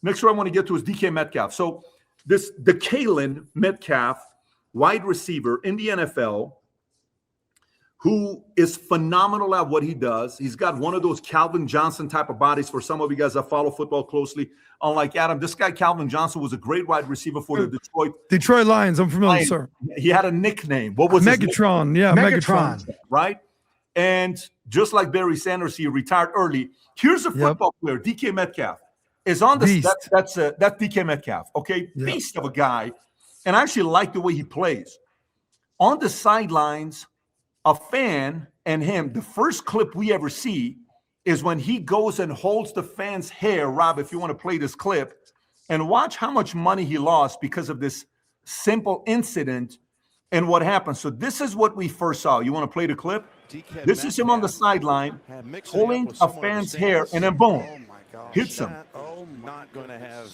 Next one I want to get to is DK Metcalf. So this DK Metcalf, wide receiver in the NFL, who is phenomenal at what he does. He's got one of those Calvin Johnson type of bodies for some of you guys that follow football closely. Unlike Adam, this guy, Calvin Johnson, was a great wide receiver for the Detroit Lions. I'm familiar, sir. He had a nickname. What was Megatron? His nickname? Yeah, Megatron. Right? And just like Barry Sanders, he retired early. Here's a football player, DK Metcalf, is on the that's DK Metcalf, okay? Yep. Beast of a guy. And I actually like the way he plays. On the sidelines, a fan and him, the first clip we ever see is when he goes and holds the fan's hair. Rob, if you want to play this clip, and watch how much money he lost because of this simple incident and what happened. So this is what we first saw. You want to play the clip? This is him on the sideline pulling a fan's hair, and then boom, hits him. Not going to have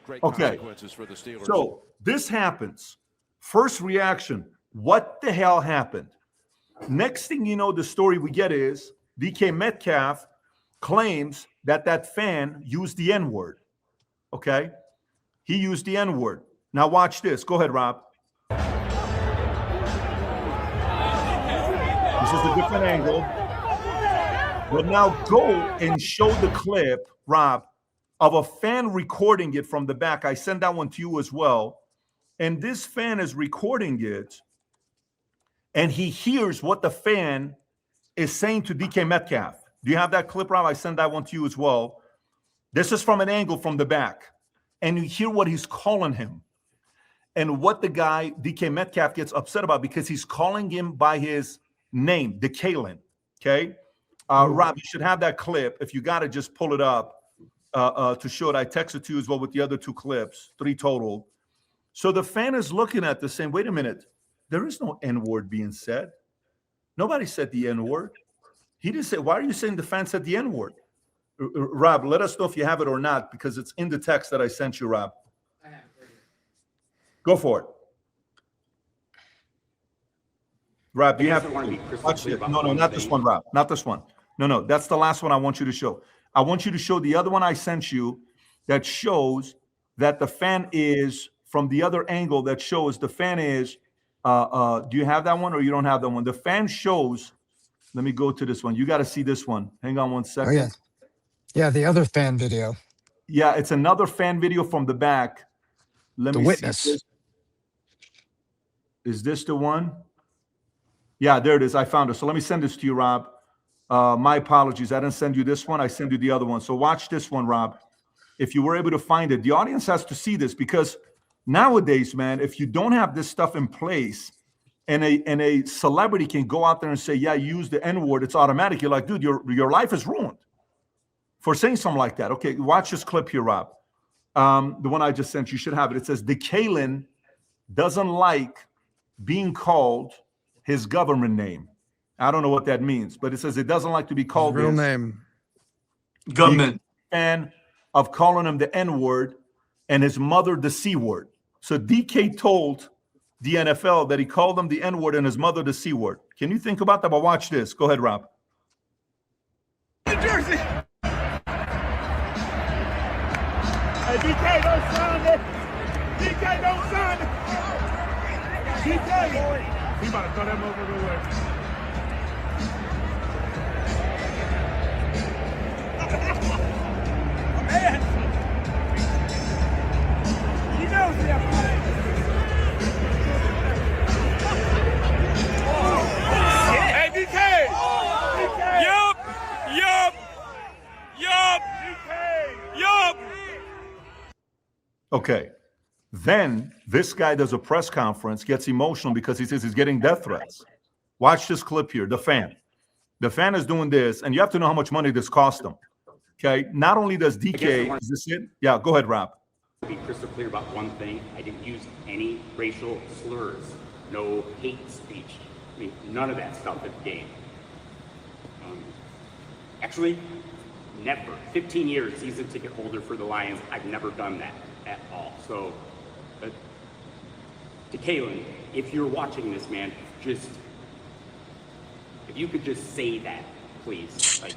great okay, consequences for the Steelers. So this happens. First reaction, what the hell happened? Next thing you know, the story we get is DK Metcalf claims that fan used the N-word. Okay? He used the N-word. Now watch this. Go ahead, Rob. This is a different angle. But now go and show the clip, Rob, of a fan recording it from the back. I sent that one to you as well. And this fan is recording it, and he hears what the fan is saying to DK Metcalf. Do you have that clip, Rob? I sent that one to you as well. This is from an angle from the back. And you hear what he's calling him. And what the guy, DK Metcalf, gets upset about because he's calling him by his name, DK. Okay? Rob, you should have that clip. If you got to, just pull it up to show it. I texted to you as well with the other 2 clips, 3 total. So the fan is looking at this saying, wait a minute, there is no N-word being said. Nobody said the N-word. He didn't say, why are you saying the fan said the N-word? Rob, let us know if you have it or not, because it's in the text that I sent you, Rob. I have it. Go for it. Rob, do you have to watch it? No, not this one, Rob. Not this one. No, that's the last one I want you to show. I want you to show the other one I sent you that shows that the fan is from the other angle that shows the fan is do you have that one or you don't have that one? The fan shows, let me go to this one. You got to see this one. Hang on one second. Oh, yeah. Yeah, the other fan video. Yeah, it's another fan video from the back. Let me witness. See. Is this the one? Yeah, there it is. I found it. So let me send this to you, Rob. My apologies. I didn't send you this one. I sent you the other one. So watch this one, Rob. If you were able to find it. The audience has to see this because nowadays, man, if you don't have this stuff in place and a celebrity can go out there and say, yeah, use the N-word, it's automatic. You're like, dude, your life is ruined for saying something like that. Okay, watch this clip here, Rob. The one I just sent, you should have it. It says, DK doesn't like being called his government name. I don't know what that means, but it says it doesn't like to be called his real name. Government. Fan of calling him the N-word and his mother the C-word. So DK told the NFL that he called him the N-word and his mother the C-word. Can you think about that? But watch this. Go ahead, Rob. New Jersey. Hey, DK, don't sign it. DK, don't sign it. DK. He about to throw them over the way. Man. He knows the Hey, DK. DK. Yup. DK. Okay. Then this guy does a press conference, gets emotional because he says he's getting death threats. Watch this clip here. The fan. The fan is doing this, and you have to know how much money this cost him. Okay. Not only does DK, is this it? Yeah, go ahead, Rob. To be crystal clear about one thing, I didn't use any racial slurs, no hate speech. I mean, none of that stuff at the game. Actually, never. 15 years season ticket holder for the Lions. I've never done that at all. So, to Kalen, if you're watching this, man, if you could just say that, please. Like,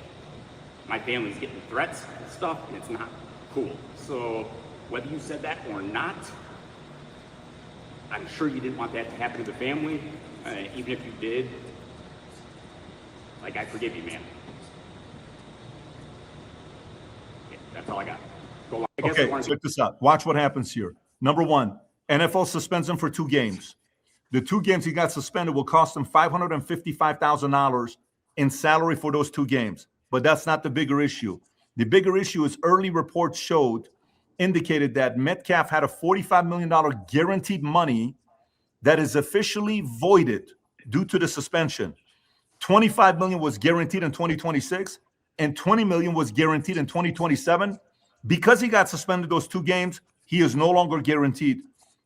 my family's getting threats and stuff, and it's not Cool. So whether you said that or not, I'm sure you didn't want that to happen to the family. Even if you did, like, I forgive you, man. Yeah, that's all I got. Go on. Okay, check this out. Watch what happens here. Number one, NFL suspends him for 2 games. The 2 games he got suspended will cost him $555,000 in salary for those 2 games. But that's not the bigger issue. The bigger issue is early reports indicated that Metcalf had a $45 million guaranteed money that is officially voided due to the suspension. $25 million was guaranteed in 2026 and $20 million was guaranteed in 2027. Because he got suspended those 2 games, he is no longer guaranteed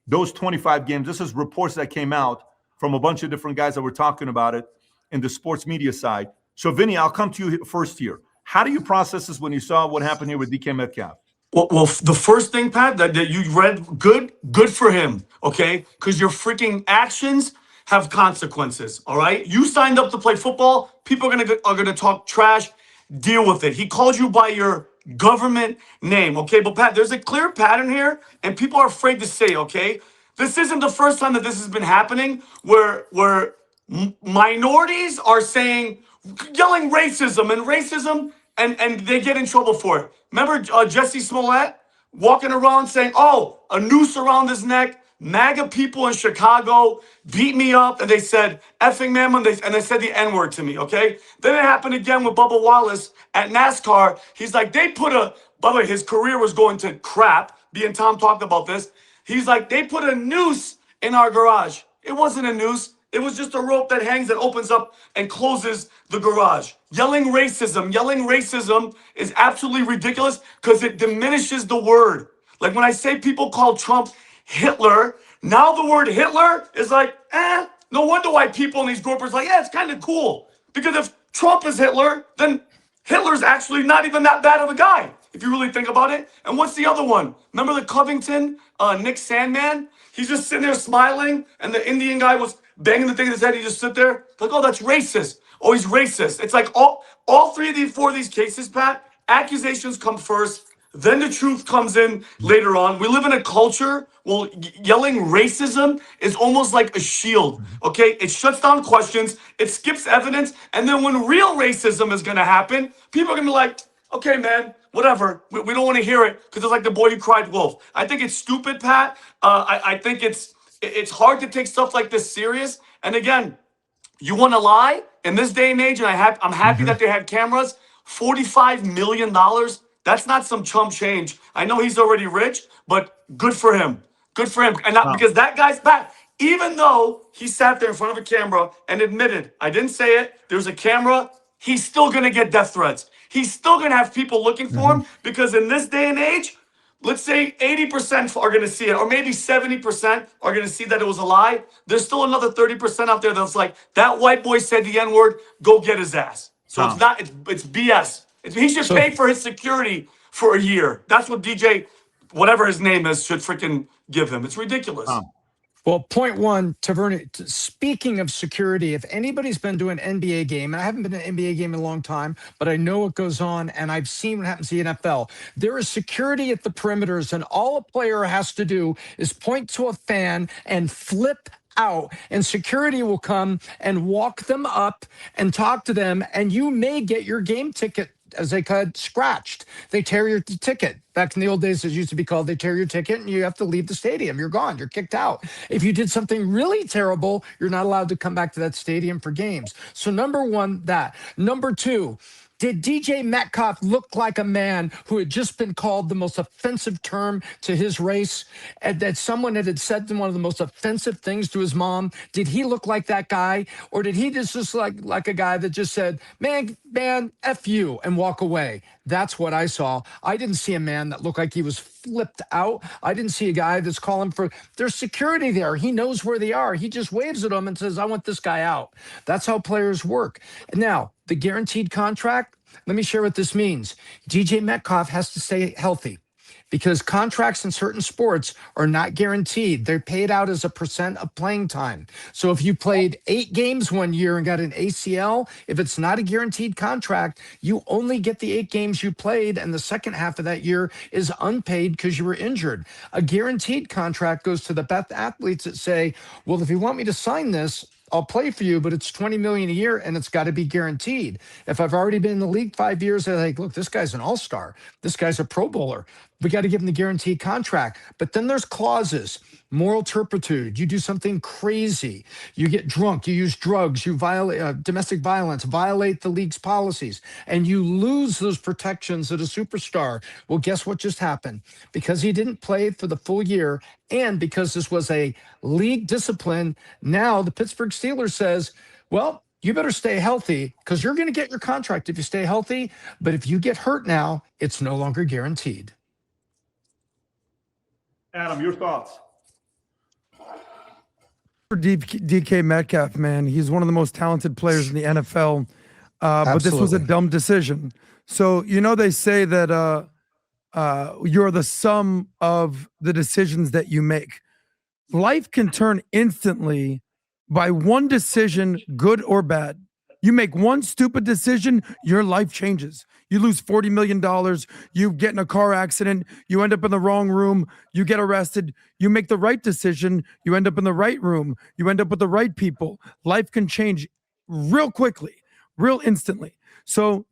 those 25 games. This is reports that came out from a bunch of different guys that were talking about it in the sports media side. So, Vinny, I'll come to you first here. How do you process this when you saw what happened here with DK Metcalf? Well, the first thing, Pat, that you read, good for him, okay? Because your freaking actions have consequences, all right? You signed up to play football. People are gonna talk trash. Deal with it. He called you by your government name, okay? But, Pat, there's a clear pattern here, and people are afraid to say, okay? This isn't the first time that this has been happening where minorities are yelling racism, and they get in trouble for it. Remember Jesse Smollett walking around saying, oh, a noose around his neck, MAGA people in Chicago beat me up, and they said, effing man, and they said the N-word to me, okay? Then it happened again with Bubba Wallace at NASCAR. He's like, by the way, his career was going to crap. Me and Tom talked about this. He's like, they put a noose in our garage. It wasn't a noose. It was just a rope that hangs that opens up and closes the garage. Yelling racism is absolutely ridiculous because it diminishes the word. Like when I say people call Trump Hitler, now the word Hitler is like, no wonder why people in these groups are like, yeah, it's kind of cool. Because if Trump is Hitler, then Hitler's actually not even that bad of a guy, if you really think about it. And what's the other one? Remember the Covington, Nick Sandman? He's just sitting there smiling, and the Indian guy was banging the thing in his head. He just sit there like, oh, that's racist. Oh, he's racist. It's like all 4 of these cases, Pat, accusations come first, then the truth comes in later on. We live in a culture, well, yelling racism is almost like a shield, okay? It shuts down questions, it skips evidence, and then when real racism is going to happen, people are going to be like, okay, man, whatever. We don't want to hear it because it's like the boy who cried wolf. I think it's stupid, Pat. I think it's hard to take stuff like this serious. And again, you want to lie in this day and age, and I'm happy that they had cameras. $45 million. That's not some chump change. I know he's already rich, but good for him. Good for him. And not because that guy's back. Even though he sat there in front of a camera and admitted, I didn't say it, there's a camera, he's still going to get death threats. He's still going to have people looking for him because in this day and age, let's say 80% are going to see it, or maybe 70% are going to see that it was a lie. There's still another 30% out there that's like, that white boy said the N-word, go get his ass. So it's BS. He should pay for his security for a year. That's what DJ, whatever his name is, should freaking give him. It's ridiculous. Well, point one, Taverni, speaking of security, if anybody's been to an NBA game, and I haven't been to an NBA game in a long time, but I know what goes on, and I've seen what happens in the NFL. There is security at the perimeters, and all a player has to do is point to a fan and flip out, and security will come and walk them up and talk to them, and you may get your game ticket, as they called, scratched. They tear your ticket. Back in the old days, it used to be called they tear your ticket and you have to leave the stadium. You're gone. You're kicked out. If you did something really terrible, you're not allowed to come back to that stadium for games. So number one, that. Number two, did DJ Metcalf look like a man who had just been called the most offensive term to his race, and that someone had said one of the most offensive things to his mom? Did he look like that guy? Or did he just like a guy that just said, man, F you, and walk away? That's what I saw. I didn't see a man that looked like he was flipped out. I didn't see a guy that's calling for, there's security there. He knows where they are. He just waves at them and says, I want this guy out. That's how players work. Now, the guaranteed contract, let me share what this means. DJ Metcalf has to stay healthy. If because contracts in certain sports are not guaranteed. They're paid out as a percent of playing time. So if you played 8 games one year and got an ACL, if it's not a guaranteed contract, you only get the 8 games you played, and the second half of that year is unpaid because you were injured. A guaranteed contract goes to the best athletes that say, well, if you want me to sign this, I'll play for you, but it's $20 million a year and it's got to be guaranteed. If I've already been in the league 5 years, they're like, look, this guy's an all-star. This guy's a Pro Bowler. We got to give him the guaranteed contract. But then there's clauses, moral turpitude. You do something crazy. You get drunk. You use drugs. You violate domestic violence, violate the league's policies, and you lose those protections that a superstar. Well, guess what just happened? Because he didn't play for the full year, and because this was a league discipline, now the Pittsburgh Steelers says, well, you better stay healthy because you're going to get your contract if you stay healthy. But if you get hurt now, it's no longer guaranteed. Adam, your thoughts? For DK Metcalf, man, he's one of the most talented players in the NFL. But this was a dumb decision. So, you know, they say that you're the sum of the decisions that you make. Life can turn instantly by one decision, good or bad. You make one stupid decision, your life changes. You lose $40 million. You get in a car accident. You end up in the wrong room. You get arrested. You make the right decision. You end up in the right room. You end up with the right people. Life can change real quickly, real instantly. So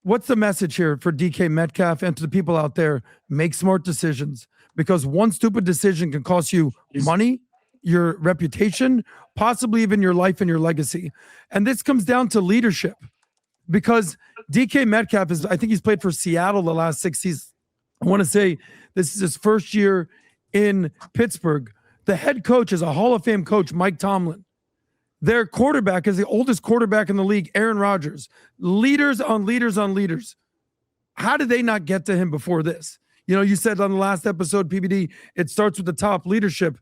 what's the message here for DK Metcalf and to the people out there? Make smart decisions, because one stupid decision can cost you money, your reputation, possibly even your life and your legacy. And this comes down to leadership, because DK Metcalf I think he's played for Seattle the last 6 seasons. I want to say this is his first year in Pittsburgh. The head coach is a Hall of Fame coach, Mike Tomlin. Their quarterback is the oldest quarterback in the league, Aaron Rodgers. Leaders on leaders on leaders. How did they not get to him before this? You know, you said on the last episode, PBD, it starts with the top leadership.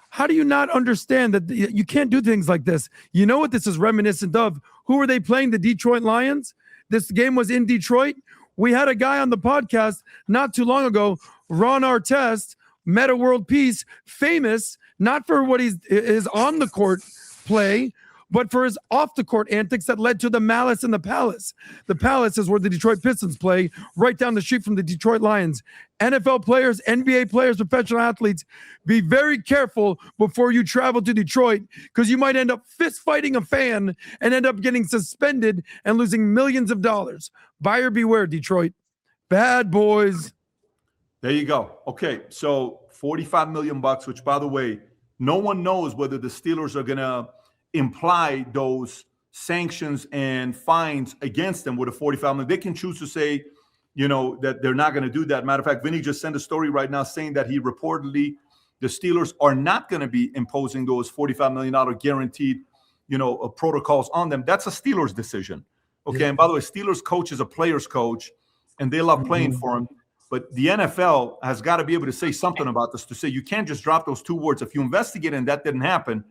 How do you not understand that you can't do things like this? You know what this is reminiscent of? Who were they playing? The Detroit Lions? This game was in Detroit. We had a guy on the podcast not too long ago, Ron Artest, Meta World Peace, famous not for what his on the court play, but for his off the court antics that led to the Malice in the Palace. The Palace is where the Detroit Pistons play, right down the street from the Detroit Lions. NFL players, NBA players, professional athletes, be very careful before you travel to Detroit, because you might end up fist fighting a fan and end up getting suspended and losing millions of dollars. Buyer beware, Detroit. Bad boys. There you go. Okay, so $45 million, which, by the way, no one knows whether the Steelers are going to imply those sanctions and fines against them with a $45 million. They can choose to say, you know, that they're not going to do that. Matter of fact, Vinny just sent a story right now saying that he reportedly, the Steelers are not going to be imposing those $45 million guaranteed, you know, protocols on them. That's a Steelers decision. Okay. Yeah. And by the way, Steelers coach is a player's coach and they love playing for him. But the NFL has got to be able to say something about this, to say you can't just drop those 2 words. If you investigate and that didn't happen,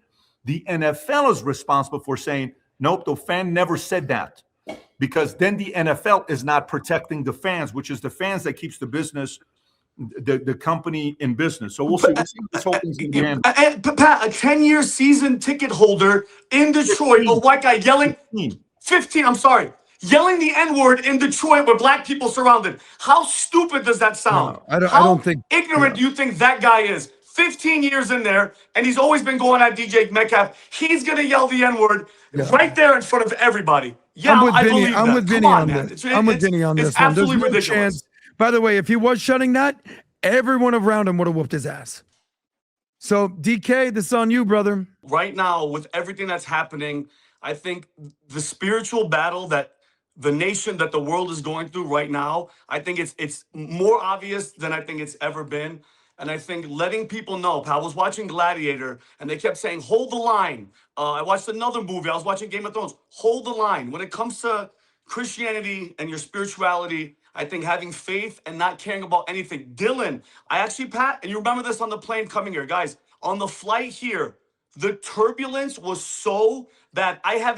the NFL is responsible for saying, nope, the fan never said that, because then the NFL is not protecting the fans, which is the fans that keeps the business, the company in business. So we'll see this whole thing's in the end. Pat, a 10-year season ticket holder in Detroit, 15. A white guy yelling, 15, I'm sorry, yelling the N-word in Detroit where black people surrounded. How stupid does that sound? No, I don't think. Ignorant do you think that guy is? 15 years in there, and he's always been going at DJ Metcalf. He's going to yell the N-word right there in front of everybody. Yeah, I believe that. I'm with Vinny on this. I'm with Vinny on this. It's absolutely ridiculous. Chance. By the way, if he was shutting that, everyone around him would have whooped his ass. So, DK, this is on you, brother. Right now, with everything that's happening, I think the spiritual battle that the nation, that the world is going through right now, I think it's more obvious than I think it's ever been. And I think letting people know, I was watching Gladiator, and they kept saying, hold the line. I watched another movie. I was watching Game of Thrones. Hold the line. When it comes to Christianity and your spirituality, I think having faith and not caring about anything. Dylan, I actually, Pat, and you remember this on the plane coming here. Guys, on the flight here, the turbulence was so bad. I have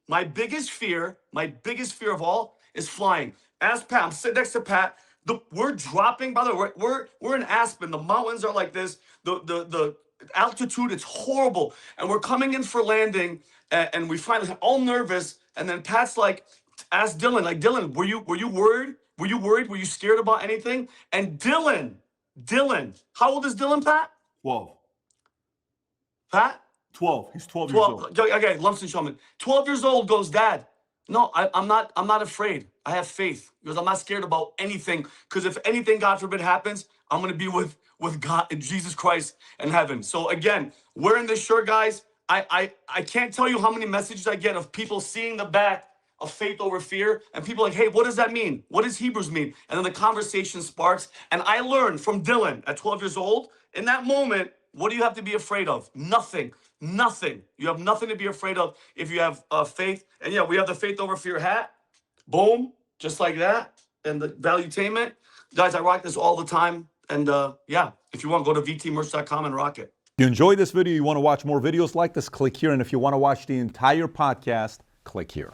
my biggest fear of all is flying. Ask Pat. I'm sitting next to Pat. We're dropping, by the way, we're in Aspen. The mountains are like this. The altitude, it's horrible. And we're coming in for landing, and we finally all nervous. And then Pat's like, asked Dylan, like, Dylan, were you worried? Were you worried? Were you scared about anything? And Dylan, how old is Dylan, Pat? 12. Pat? 12. He's 12 years old. Okay, Lumsden Showman. 12 years old goes, Dad. No, I'm not afraid. I have faith because I'm not scared about anything. Because if anything, God forbid, happens, I'm gonna be with God and Jesus Christ in heaven. So again, wearing this shirt, guys, I can't tell you how many messages I get of people seeing the back of Faith Over Fear, and people like, hey, what does that mean? What does Hebrews mean? And then the conversation sparks, and I learned from Dylan at 12 years old, in that moment, what do you have to be afraid of? Nothing. You have nothing to be afraid of if you have faith. And yeah, we have the Faith Over Fear hat. Boom, just like that. And the Valuetainment. Guys, I rock this all the time. And yeah, if you want, go to vtmerch.com and rock it. If you enjoyed this video, you want to watch more videos like this, click here. And if you want to watch the entire podcast, click here.